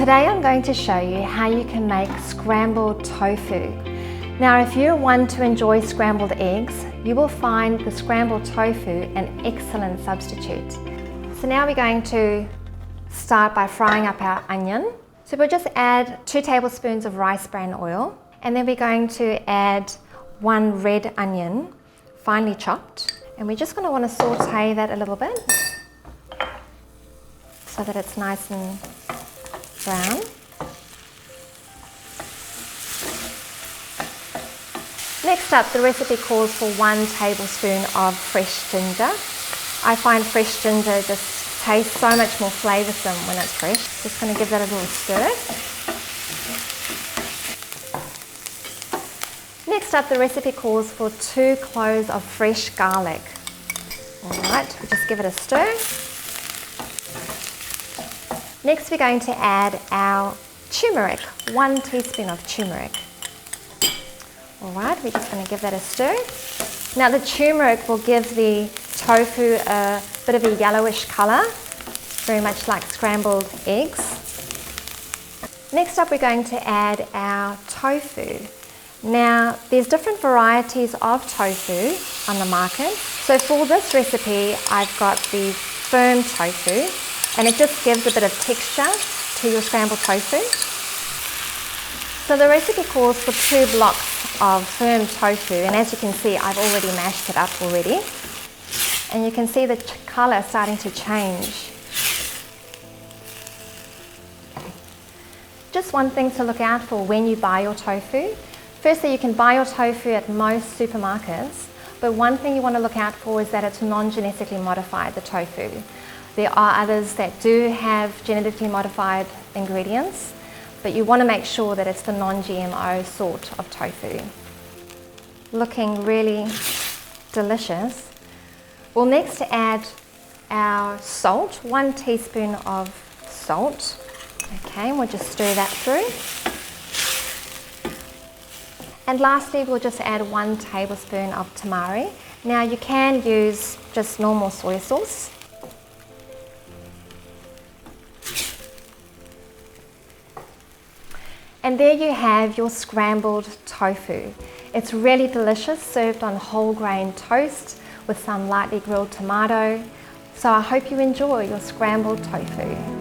Today I'm going to show you how you can make scrambled tofu. Now if you're one to enjoy scrambled eggs, you will find the scrambled tofu an excellent substitute. So now we're going to start by frying up our onion. So we'll just add 2 tablespoons of rice bran oil, and then we're going to add 1 red onion, finely chopped. And we're just going to want to saute that a little bit so that it's nice and brown. Next up, the recipe calls for 1 tablespoon of fresh ginger. I find fresh ginger just tastes so much more flavoursome when it's fresh. Just going to give that a little stir. Next up, the recipe calls for 2 cloves of fresh garlic. Alright, we'll just give it a stir. Next we're going to add our turmeric, 1 teaspoon of turmeric. Alright, we're just going to give that a stir. Now the turmeric will give the tofu a bit of a yellowish colour, very much like scrambled eggs. Next up we're going to add our tofu. Now there's different varieties of tofu on the market. So for this recipe I've got the firm tofu, and it just gives a bit of texture to your scrambled tofu. So the recipe calls for 2 blocks of firm tofu, and as you can see I've already mashed it up already. And you can see the colour starting to change. Just one thing to look out for when you buy your tofu. Firstly, you can buy your tofu at most supermarkets, but one thing you want to look out for is that it's non-genetically modified, the tofu. There are others that do have genetically modified ingredients, but you want to make sure that it's the non-GMO sort of tofu. Looking really delicious. We'll next add our salt, 1 teaspoon of salt. Okay, and we'll just stir that through. And lastly, we'll just add 1 tablespoon of tamari. Now you can use just normal soy sauce. And there you have your scrambled tofu. It's really delicious, served on whole grain toast with some lightly grilled tomato. So I hope you enjoy your scrambled tofu.